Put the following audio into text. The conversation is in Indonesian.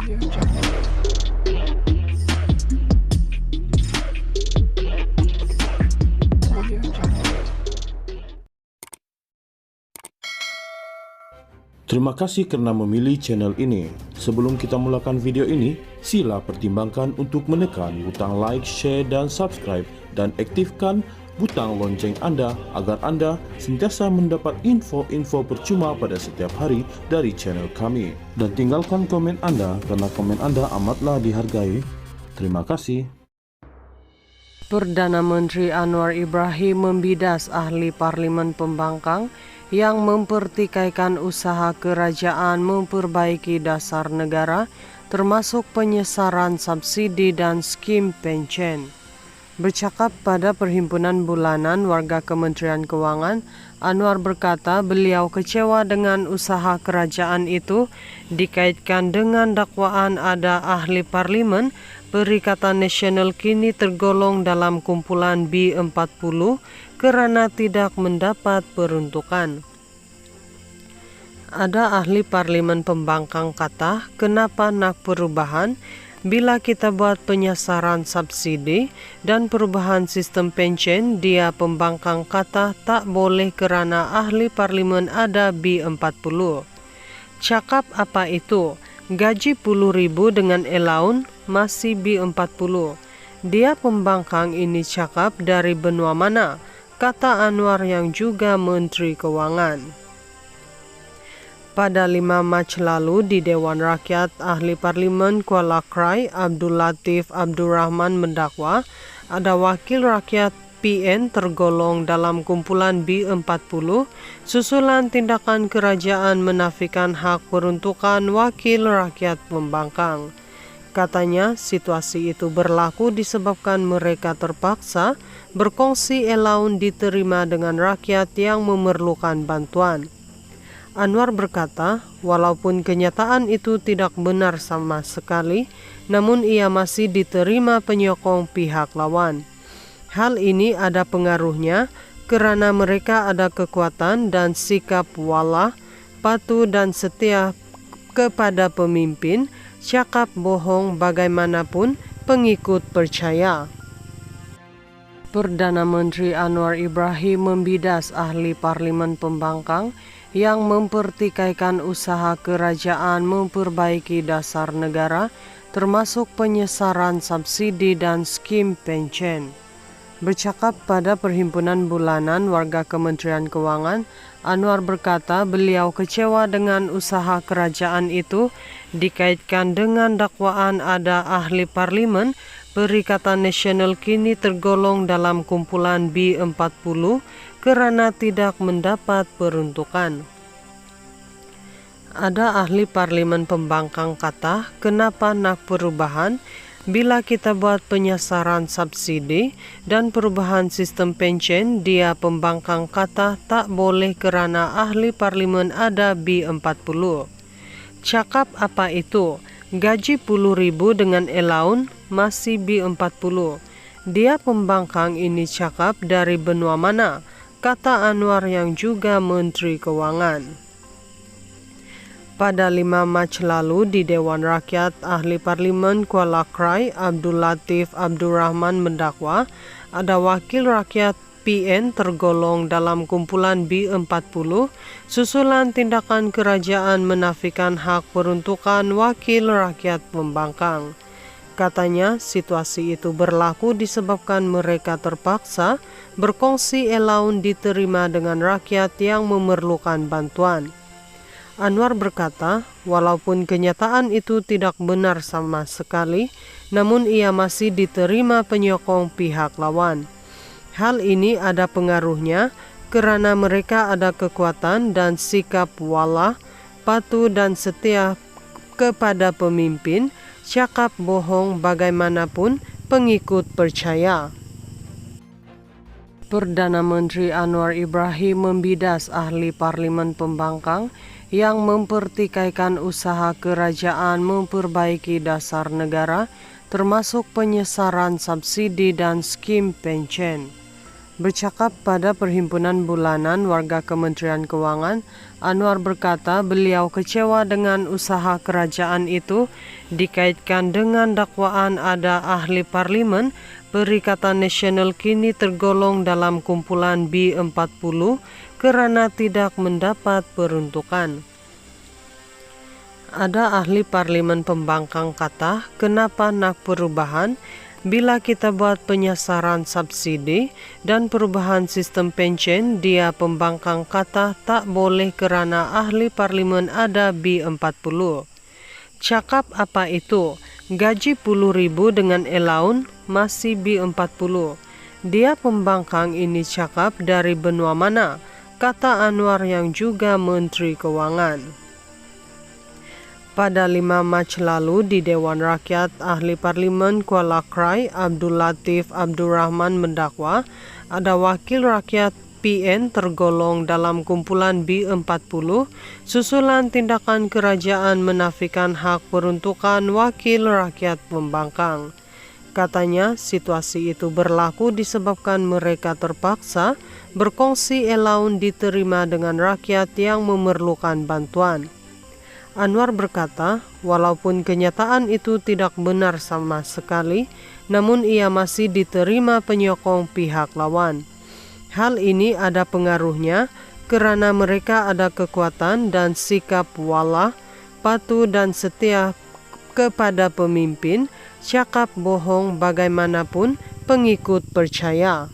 Terima kasih karena memilih channel ini. Sebelum kita mulakan video ini, sila pertimbangkan untuk menekan butang like, share, dan subscribe, dan aktifkan butang lonceng Anda agar Anda sentiasa mendapat info-info percuma pada setiap hari dari channel kami. Dan tinggalkan komen Anda karena komen Anda amatlah dihargai. Terima kasih. Perdana Menteri Anwar Ibrahim membidas ahli Parlimen Pembangkang yang mempertikaikan usaha kerajaan memperbaiki dasar negara, termasuk penyesaran subsidi dan skim pension. Bercakap pada Perhimpunan Bulanan Warga Kementerian Keuangan, Anwar berkata beliau kecewa dengan usaha kerajaan itu dikaitkan dengan dakwaan ada ahli parlimen Perikatan Nasional kini tergolong dalam kumpulan B40 karena tidak mendapat peruntukan. Ada ahli parlimen Pembangkang kata, kenapa nak perubahan bila kita buat penyesaran subsidi dan perubahan sistem pension? Dia Pembangkang kata tak boleh kerana ahli parlimen ada B40. Cakap apa itu? Gaji 10.000 dengan allowance masih B40. Dia Pembangkang ini cakap dari benua mana? Kata Anwar yang juga Menteri Keuangan. Pada 5 Mac lalu di Dewan Rakyat, ahli Parlimen Kuala Krai Abdul Latif Abdul Rahman mendakwa ada wakil rakyat PN tergolong dalam kumpulan B40 susulan tindakan kerajaan menafikan hak peruntukan wakil rakyat Pembangkang. Katanya situasi itu berlaku disebabkan mereka terpaksa berkongsi allowance diterima dengan rakyat yang memerlukan bantuan. Anwar berkata, walaupun kenyataan itu tidak benar sama sekali, namun ia masih diterima penyokong pihak lawan. Hal ini ada pengaruhnya kerana mereka ada kekuatan dan sikap walah, patuh dan setia kepada pemimpin, cakap bohong bagaimanapun pengikut percaya. Perdana Menteri Anwar Ibrahim membidas ahli Parlimen Pembangkang yang mempertikaikan usaha kerajaan memperbaiki dasar negara, termasuk penyesaran subsidi dan skim pension. Bercakap pada Perhimpunan Bulanan Warga Kementerian Keuangan, Anwar berkata beliau kecewa dengan usaha kerajaan itu dikaitkan dengan dakwaan ada ahli parlimen Perikatan Nasional kini tergolong dalam kumpulan B40 kerana tidak mendapat peruntukan. Ada ahli parlimen Pembangkang kata, kenapa nak perubahan bila kita buat penyesaran subsidi dan perubahan sistem pension? Dia Pembangkang kata tak boleh kerana ahli parlimen ada B40. Cakap apa itu? Gaji 10.000 dengan allowance masih B40. Dia Pembangkang ini cakap dari benua mana? Kata Anwar yang juga Menteri Keuangan. Pada 5 Mac lalu di Dewan Rakyat, ahli Parlimen Kuala Krai Abdul Latif Abdul Rahman mendakwa ada wakil rakyat PN tergolong dalam kumpulan B40 susulan tindakan kerajaan menafikan hak peruntukan wakil rakyat Pembangkang. Katanya situasi itu berlaku disebabkan mereka terpaksa berkongsi allowance diterima dengan rakyat yang memerlukan bantuan. Anwar berkata, walaupun kenyataan itu tidak benar sama sekali, namun ia masih diterima penyokong pihak lawan. Hal ini ada pengaruhnya kerana mereka ada kekuatan dan sikap walah, patuh dan setia kepada pemimpin, cakap bohong bagaimanapun pengikut percaya. Perdana Menteri Anwar Ibrahim membidas ahli Parlimen Pembangkang yang mempertikaikan usaha kerajaan memperbaiki dasar negara, termasuk penyesaran subsidi dan skim pension. Bercakap pada perhimpunan bulanan warga Kementerian Keuangan, Anwar berkata beliau kecewa dengan usaha kerajaan itu dikaitkan dengan dakwaan ada ahli parlimen Perikatan Nasional kini tergolong dalam kumpulan B40 karena tidak mendapat peruntukan. Ada ahli parlimen pembangkang kata, kenapa nak perubahan? Bila kita buat penyasaran subsidi dan perubahan sistem pension, dia pembangkang kata tak boleh kerana ahli parlimen ada B40. Cakap apa itu? Gaji 10,000 dengan allowance masih B40. Dia pembangkang ini cakap dari benua mana? Kata Anwar yang juga Menteri Keuangan. Pada 5 Mac lalu di Dewan Rakyat, Ahli Parlimen Kuala Krai Abdul Latif Abdul Rahman mendakwa ada wakil rakyat PN tergolong dalam kumpulan B40 susulan tindakan kerajaan menafikan hak peruntukan wakil rakyat pembangkang. Katanya situasi itu berlaku disebabkan mereka terpaksa berkongsi allowance diterima dengan rakyat yang memerlukan bantuan. Anwar berkata, walaupun kenyataan itu tidak benar sama sekali, namun ia masih diterima penyokong pihak lawan. Hal ini ada pengaruhnya kerana mereka ada kekuatan dan sikap wala, patuh dan setia kepada pemimpin, cakap bohong bagaimanapun pengikut percaya.